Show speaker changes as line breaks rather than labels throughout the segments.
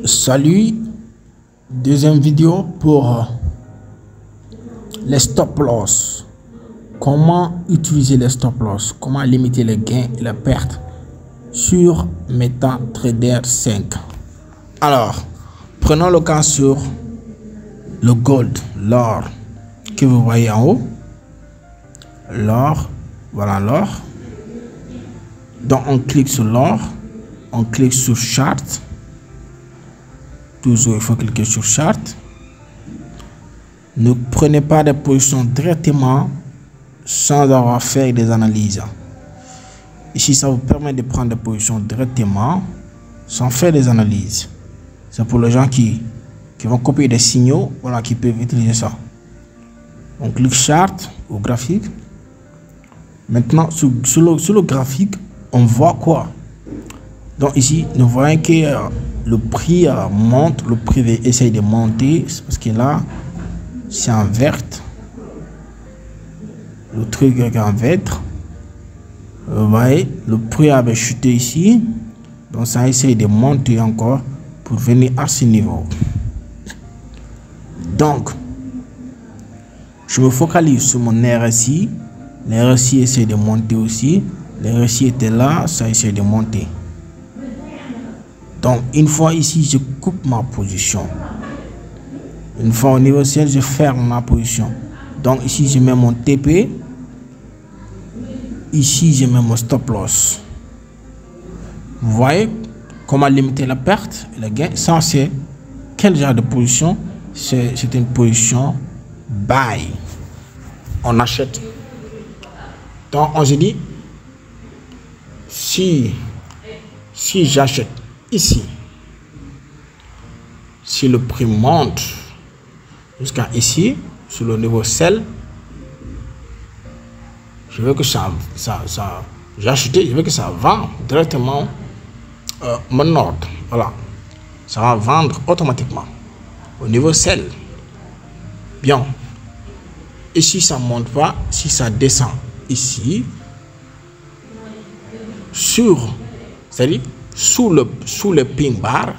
Salut, deuxième vidéo pour les stop loss. Comment utiliser les stop loss, comment limiter les gains et les pertes sur MetaTrader 5. Alors, prenons le cas sur le gold, l'or que vous voyez en haut. L'or, voilà l'or. Donc on clique sur l'or, on clique sur chart. Toujours il faut cliquer sur chart. Ne prenez pas des positions directement sans avoir fait des analyses. Ici ça vous permet de prendre des positions directement sans faire des analyses. C'est pour les gens qui vont copier des signaux, voilà, qui peuvent utiliser ça. On clique chart au graphique. Maintenant sur le graphique on voit quoi? Donc ici nous voyons que le prix monte, le prix essaye de monter parce que là c'est en vert, le truc est en vert. Vous voyez, le prix avait chuté ici, donc ça essaye de monter encore pour venir à ce niveau. Donc je me focalise sur mon RSI. Le RSI essaie de monter aussi. Le RSI était là, ça essaie de monter. Donc une fois ici je coupe ma position, une fois au niveau ciel je ferme ma position. Donc ici je mets mon TP, ici je mets mon stop loss. Vous voyez comment limiter la perte et le gain. Ça c'est quel genre de position? C'est une position buy, on achète. Donc on se dit si j'achète ici, si le prix monte jusqu'à ici sur le niveau sell, je veux que j'ai acheté, je veux que ça vende directement mon ordre, voilà, ça va vendre automatiquement au niveau sell. Bien, et si ça monte pas, si ça descend ici c'est-à-dire sous le pin bar,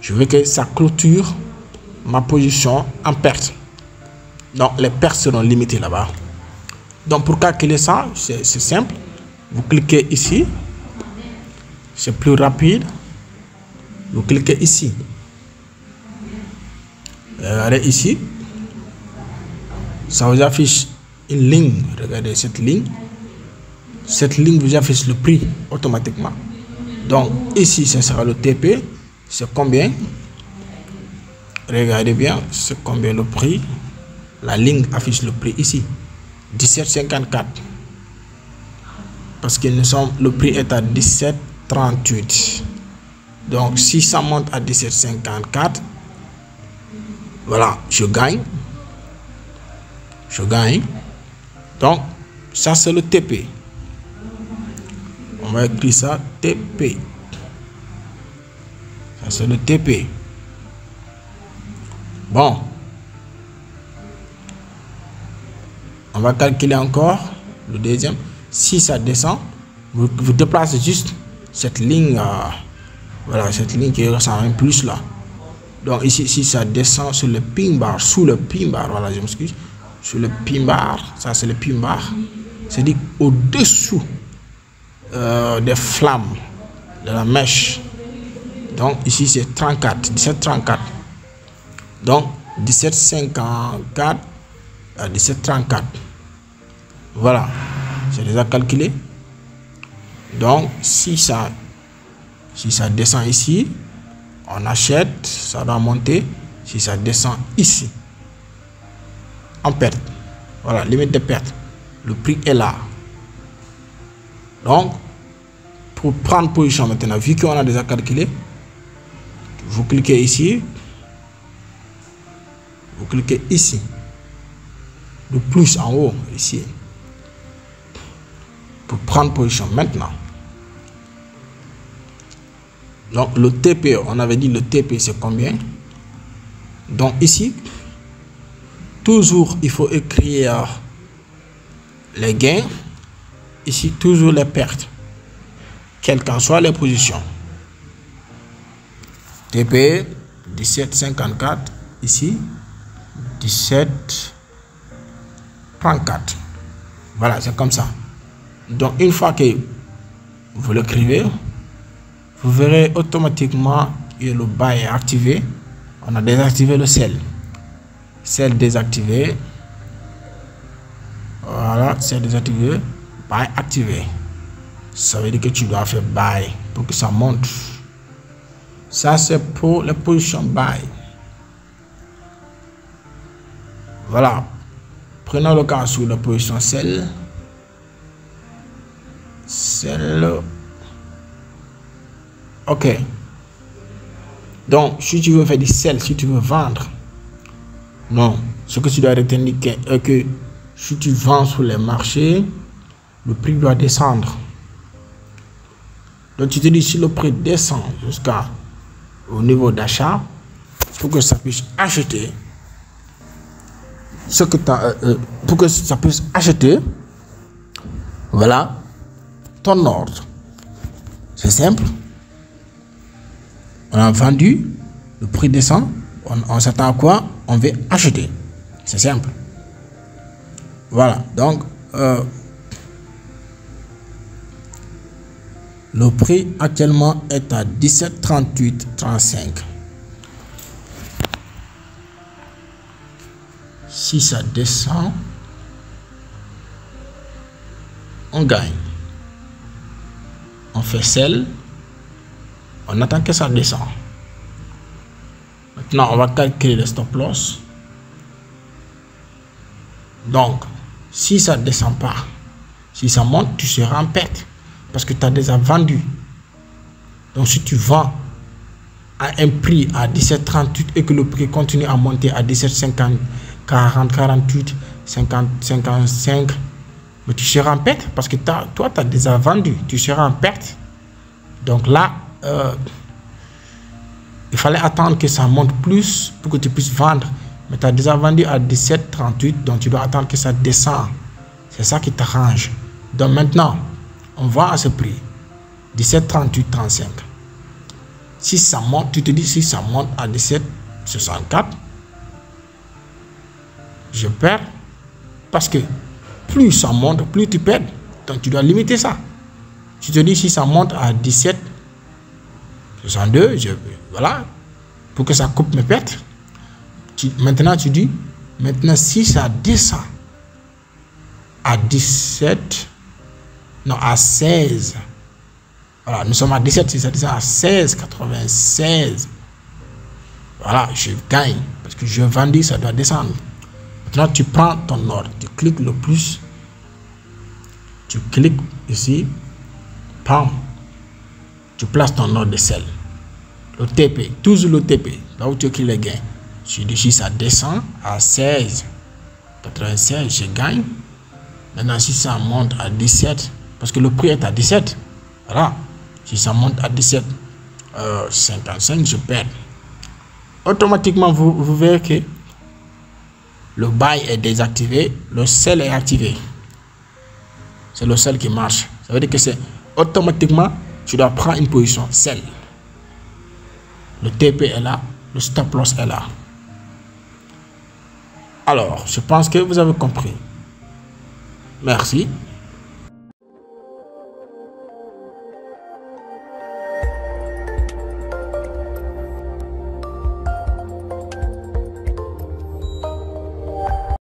je veux que ça clôture ma position en perte. Donc les pertes seront limitées là-bas. Donc pour calculer ça, c'est simple. Vous cliquez ici, c'est plus rapide. Vous cliquez ici. Regardez ici, ça vous affiche une ligne. Regardez cette ligne. Cette ligne vous affiche le prix automatiquement. Donc ici ce sera le TP. C'est combien? Regardez bien, c'est combien le prix. La ligne affiche le prix ici, 17,54. Parce que le prix est à 17,38. Donc si ça monte à 17,54, voilà, je gagne. Donc ça c'est le TP. On va écrire ça TP. Ça c'est le TP. Bon, on va calculer encore le deuxième. Si ça descend, vous déplacez juste cette ligne, voilà, cette ligne qui ressemble un plus là. Donc ici, si ça descend sur le pin bar, sous le pin bar, voilà, je m'excuse, sur le pin bar, ça c'est le pin bar, c'est-à-dire au-dessous des flammes de la mèche. Donc ici c'est 34, 17,34. Donc 17,54 à 17,34. Voilà, c'est déjà calculé. Donc si ça descend ici, on achète, ça doit monter. Si ça descend ici, en perte, voilà, limite de perte, le prix est là. Donc pour prendre position maintenant, vu qu'on a déjà calculé, vous cliquez ici, vous cliquez ici, le plus en haut ici, pour prendre position maintenant. Donc le TP, on avait dit le TP c'est combien? Donc ici toujours il faut écrire les gains, ici toujours les pertes, quelles qu'en soient les positions. TP 17,54 ici 17,34. Voilà, c'est comme ça. Donc une fois que vous l'écrivez, vous verrez automatiquement que le buy est activé. On a désactivé le sell. Sell désactivé. Voilà, sell désactivé. Buy activé. Ça veut dire que tu dois faire buy pour que ça monte. Ça c'est pour les positions buy. Voilà. Prenons le cas sur la position sell. Sell. Ok. Donc, si tu veux faire du sell, si tu veux vendre, non. Ce que tu dois retenir est que si tu vends sur les marchés, le prix doit descendre. Donc, tu te dis, si le prix descend jusqu'au niveau d'achat, pour que ça puisse acheter, pour que ça puisse acheter, voilà, ton ordre. C'est simple. On a vendu, le prix descend, on s'attend à quoi? On veut acheter. C'est simple. Voilà, donc le prix actuellement est à 17,38,35. Si ça descend, on gagne. On fait sell. On attend que ça descend. Maintenant, on va calculer le stop loss. Donc, si ça ne descend pas, si ça monte, tu seras en perte. Parce que tu as déjà vendu. Donc, si tu vends à un prix à 17,38 et que le prix continue à monter à 17,50, 40, 48, 50, 55, mais tu seras en perte parce que toi, tu as déjà vendu. Tu seras en perte. Donc là, il fallait attendre que ça monte plus pour que tu puisses vendre. Mais tu as déjà vendu à 17,38, donc tu dois attendre que ça descende. C'est ça qui t'arrange. Donc maintenant, on va à ce prix, 17,38,35. Si ça monte, tu te dis, si ça monte à 17,64, je perds. Parce que plus ça monte, plus tu perds. Donc tu dois limiter ça. Tu te dis, si ça monte à 17,62, voilà, pour que ça coupe mes pertes. Maintenant, tu dis, maintenant, si ça descend à 17, non, à 16, voilà, nous sommes à 17, si ça descend à 16,96, voilà, je gagne, parce que je vendis, ça doit descendre. Maintenant, tu prends ton ordre, tu cliques le plus, tu cliques ici, pam, tu places ton ordre de sell. Le TP, toujours le TP, là où tu écris les gains. Je dis si ça descend à 16,96, je gagne. Maintenant, si ça monte à 17, parce que le prix est à 17, voilà. Si ça monte à 17,55, je perds. Automatiquement, vous verrez que le buy est désactivé, le sell est activé. C'est le sell qui marche. Ça veut dire que c'est automatiquement, tu dois prendre une position sell. Le TP est là, le stop loss est là. Alors, je pense que vous avez compris. Merci.